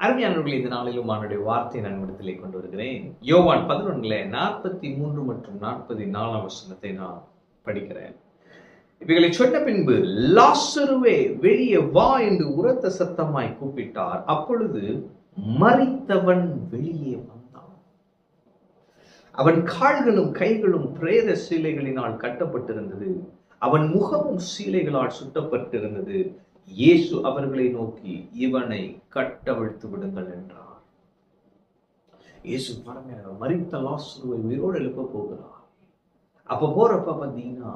அருமையானவர்கள், இந்த நாளிலும் அவனுடைய வார்த்தையை நான் இடத்திலே கொண்டு வருகிறேன். யோவான் 11:43 மற்றும் 44 வசனத்தை நான் படிக்கிறேன். இவைகளை சொன்ன பின்பு, லாசருவே வெளியே வா என்று உரத்த சத்தமாய் கூப்பிட்டார். அப்பொழுது மரித்தவன் வெளியே வந்தான். அவன் கால்களும் கைகளும் பிரேத சீலைகளினால் கட்டப்பட்டிருந்தது. அவன் முகமும் சீலைகளால் சுட்டப்பட்டிருந்தது. இயேசு அவர்களை நோக்கி, இவனை கட்டவிழ்த்து விடுங்கள் என்றார். இயேசு பாருங்க, மரித்த லாசருவை உயிரோடு எழுப்ப போகிறார். அப்ப போறப்ப பார்த்தீங்கன்னா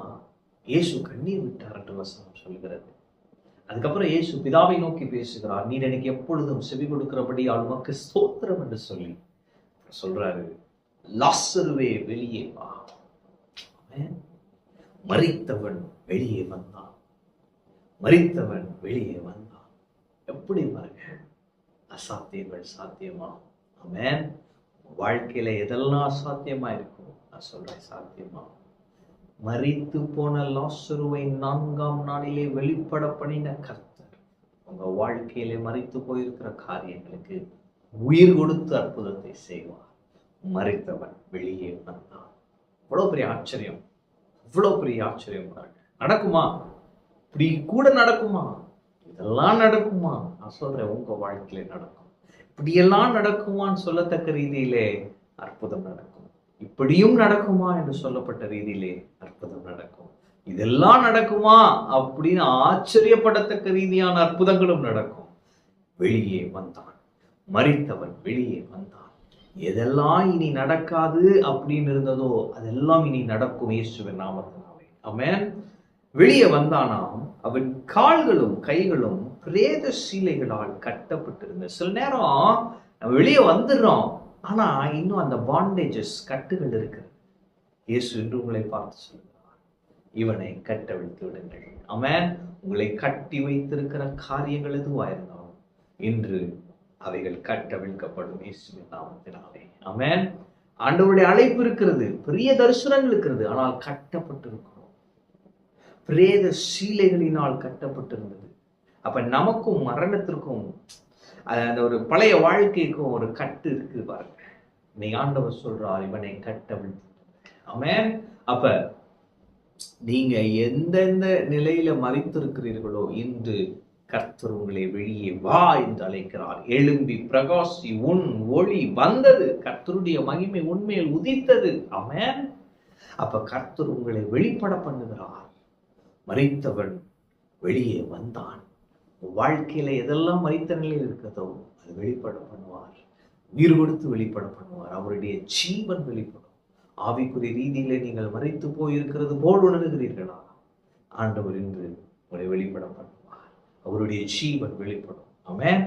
இயேசு கண்ணீர் விட்டார் என்று வசனம் சொல்கிறது. அதுக்கப்புறம் இயேசு பிதாவை நோக்கி பேசுகிறார். நீர் எனக்கு எப்பொழுதும் செவி கொடுக்கிறபடியால் உமக்கு ஸ்தோத்திரம் என்று சொல்லி சொல்றாரு, லாசருவே வெளியே வா. மரித்தவன் வெளியே வந்தான். மரித்தவன் வெளியே வந்தான். எப்படி பாருங்க, அசாத்தியங்கள் சாத்தியமாகும். ஆமென். வாழ்க்கையில எதெல்லாம் அசாத்தியமா இருக்கும், நான் சொல்றேன், சாத்தியமாகும். மரித்து போன லாசருவை 4ஆம் நாளிலே வெளிப்பட பண்ணின கர்த்தர் உங்க வாழ்க்கையிலே மரித்து போயிருக்கிற காரியங்களுக்கு உயிர் கொடுத்து அற்புதத்தை செய்வார். மரித்தவன் வெளியே வந்தான். இவ்வளவு பெரிய ஆச்சரியம், இவ்வளவு பெரிய ஆச்சரியம் பாருங்க. நடக்குமா? இப்படி கூட நடக்குமா? இதெல்லாம் நடக்குமா? நான் சொல்றேன், உங்க வாழ்க்கையில நடக்கும். இப்படியெல்லாம் நடக்குமான்னு சொல்லத்தக்க ரீதியிலே அற்புதம் நடக்கும். இப்படியும் நடக்குமா என்று சொல்லப்பட்ட ரீதியிலே அற்புதம் நடக்கும். இதெல்லாம் நடக்குமா அப்படின்னு ஆச்சரியப்படத்தக்க ரீதியான அற்புதங்களும் நடக்கும். வெளியே வந்தான். மரித்தவன் வெளியே வந்தான். எதெல்லாம் இனி நடக்காது அப்படின்னு இருந்ததோ அதெல்லாம் இனி நடக்கும் இயேசுவின் நாமத்தினாலே. ஆமென். வெளியே வந்தானாம். அவன் கால்களும் கைகளும் பிரேத சீலைகளால் கட்டப்பட்டிருந்த. சில நேரம் வெளியே வந்துடுறோம், ஆனா இன்னும் அந்த பாண்டேஜஸ், கட்டுகள் இருக்கு. இயேசு என்று உங்களை பார்த்து சொல்கிறார், இவனை கட்டவிழ்த்து விடுங்கள். ஆமென். உங்களை கட்டி வைத்திருக்கிற காரியங்கள் எதுவா இருந்தாலும் இன்று அவைகள் கட்டவிழ்க்கப்படும் இயேசுவின் நாமத்தினாலே. ஆமென். ஆண்டவருடைய அழைப்பு இருக்கிறது, பெரிய தரிசனங்கள் இருக்கிறது, ஆனால் கட்டப்பட்டிருக்கிறோம். பிரேத சீலைகளினால் கட்டப்பட்டிருந்தது. அப்ப நமக்கும் மரணத்திற்கும் அந்த ஒரு பழைய வாழ்க்கைக்கும் ஒரு கட்டு இருக்கு பாருங்க. நீ ஆண்டவர் சொல்றார், இவனை கட்டவிழ்த்து. ஆமென். அப்ப நீங்க எந்தெந்த நிலையில மறித்திருக்கிறீர்களோ இன்று கர்த்தர் உங்களை வெளியே வா என்று அழைக்கிறார். எழும்பி பிரகாசி, உன் ஒளி வந்தது. கர்த்தருடைய மகிமை உண்மையில் உதித்தது. ஆமென். அப்ப கர்த்தர் உங்களை வெளிப்பட பண்ணுகிறார். மரித்தவன் வெளியே வந்தான். வாழ்க்கையில எதெல்லாம் மரித்த நிலையில் இருக்கிறதோ அது வெளிப்பட பண்ணுவார். உயிர் கொடுத்து வெளிப்பட பண்ணுவார். அவருடைய ஜீவன் வெளிப்படும். ஆவிக்குரிய ரீதியிலே நீங்கள் மரித்து போயிருக்கிறது போல் உணர்கிறீர்களா? ஆண்டவர் இன்று உங்களை வெளிப்பட பண்ணுவார். அவருடைய ஜீவன் வெளிப்படும். ஆமென்.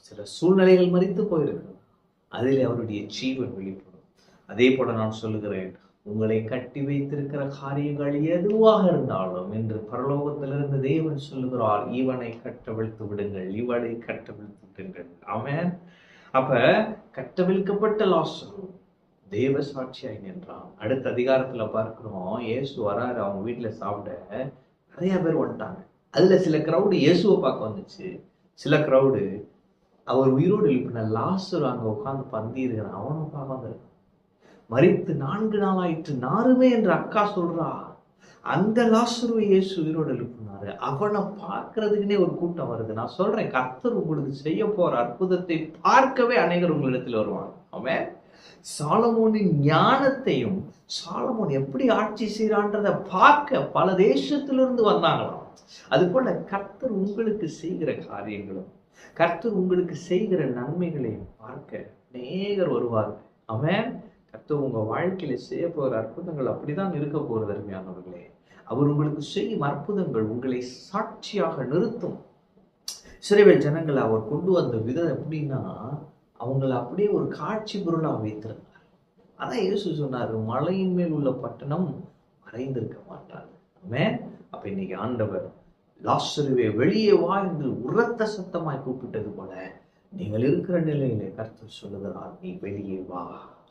சில சூழ்நிலைகள் மரித்து போயிருக்கிறது, அதிலே அவருடைய ஜீவன் வெளிப்படும். அதே போல நான் சொல்லுகிறேன், உங்களை கட்டி வைத்திருக்கிற காரியங்கள் எதுவாக இருந்தாலும் என்று பரலோகத்திலிருந்து தேவன் சொல்லுகிறார், இவனை கட்டவிழ்த்து விடுங்கள், இவனை கட்டவிழ்த்து விடுங்கள். ஆமென். அப்ப கட்டவிழ்க்கப்பட்ட லாசரு தேவ சாட்சியாய் நின்றான். அடுத்த அதிகாரத்துல பார்க்கிறோம், இயேசு வராரு அவங்க வீட்டுல சாப்பிட. நிறைய பேர் வந்துட்டாங்க. அதுல சில கிரௌடு இயேசுவை பார்க்க வந்துச்சு, சில கிரௌடு அவர் உயிரோடு எழுப்பின லாசரு அங்க உட்கார்ந்து பந்தி இருக்கிறான் அவனை பார்க்க வந்திருக்கான். மரித்து 4 நாள் ஆயிற்று, நாருமே என்று அக்கா சொல்றா. அந்த லாசருவை இயேசு உயிரோடு எழுப்பினாரு. அவனை பார்க்கறதுக்குன்னே ஒரு கூட்டம் வருது. நான் சொல்றேன், கர்த்தர் உங்களுக்கு செய்ய போற அற்புதத்தை பார்க்கவே அநேகர் உங்களிடத்தில் வருவாங்க. அவன் சாலமோனின் ஞானத்தையும், சாலமோன் எப்படி ஆட்சி செய்யறான்றதை பார்க்க பல தேசத்திலிருந்து வந்தாங்களாம். அது போல கர்த்தர் உங்களுக்கு செய்கிற காரியங்களும், கர்த்தர் உங்களுக்கு செய்கிற நன்மைகளையும் பார்க்க அநேகர் வருவார்கள். அவன் கர்த்தர் உங்க வாழ்க்கையில செய்ய போகிற அற்புதங்கள் அப்படிதான் இருக்க போறது. அருமையானவர்களே, அவர் உங்களுக்கு செய்யும் அற்புதங்கள் உங்களை சாட்சியாக நிறுத்தும். இஸ்ரவேல் ஜனங்களை அவர் கொண்டு வந்த விதம் எப்படின்னா, அவங்களை அப்படியே ஒரு காட்சி பொருளா வைத்திருந்தார். அதான் இயேசு சொன்னாரு, மலையின் மேல் உள்ள பட்டணம் மறைந்திருக்க மாட்டார். ஆமென். அப்ப இன்னைக்கு ஆண்டவர் லாசருவே வெளியே வா என்று உரத்த சத்தமாய் கூப்பிட்டது போல நீங்கள் இருக்கிற நிலையிலே கர்த்தர் சொல்லுகிறார், நீ வெளியே வா.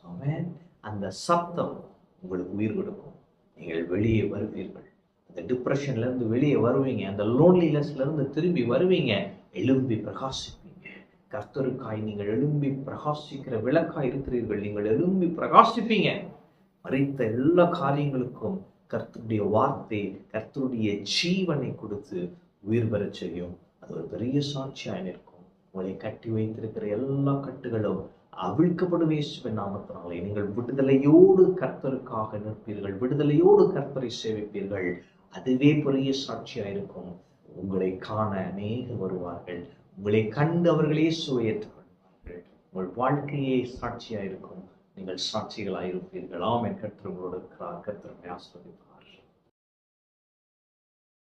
ஆமென். அந்த சத்தம் உங்களுக்கு உயிர் கொடுக்கும். நீங்கள் வெளியே வருவீர்கள். அந்த டிப்ரெஷன்ல இருந்து வெளியே வருவீங்க. அந்த லோன்லினஸ்ல இருந்து திரும்பி வருவீங்க. எழும்பி பிரகாசிப்பீங்க. கர்த்தருக்காய் நீங்கள் எழும்பி பிரகாசிக்கிற விளக்காய் இருக்கிறீர்கள். நீங்கள் எழும்பி பிரகாசிப்பீங்க. மறித்த எல்லா காரியங்களுக்கும் கர்த்தருடைய வார்த்தை, கர்த்தருடைய ஜீவனை கொடுத்து உயிர் பெறச் செய்யும். அது ஒரு பெரிய சாட்சியாய் நிற்கும். உங்களை கட்டி வைத்திருக்கிற எல்லா கட்டுகளும் அவிழ்க்கப்படும் இயேசுவின் நாமத்தினாலே. நீங்கள் விடுதலையோடு கர்த்தருக்காக நிற்பீர்கள், விடுதலையோடு கர்த்தரை சேவிப்பீர்கள். அதுவே பெரிய சாட்சியாயிருக்கும். உங்களை காண அநேகர் வருவார்கள். உங்களை கண்டு அவர்களே சுவையேற்றுவார்கள். உங்கள் வாழ்க்கையே சாட்சியாயிருக்கும். நீங்கள் சாட்சிகளாயிருப்பீர்கள். ஆமென். கர்த்தர் உங்களோடு இருக்கிறார். கர்த்தர் ஆசீர்வதிப்பார்.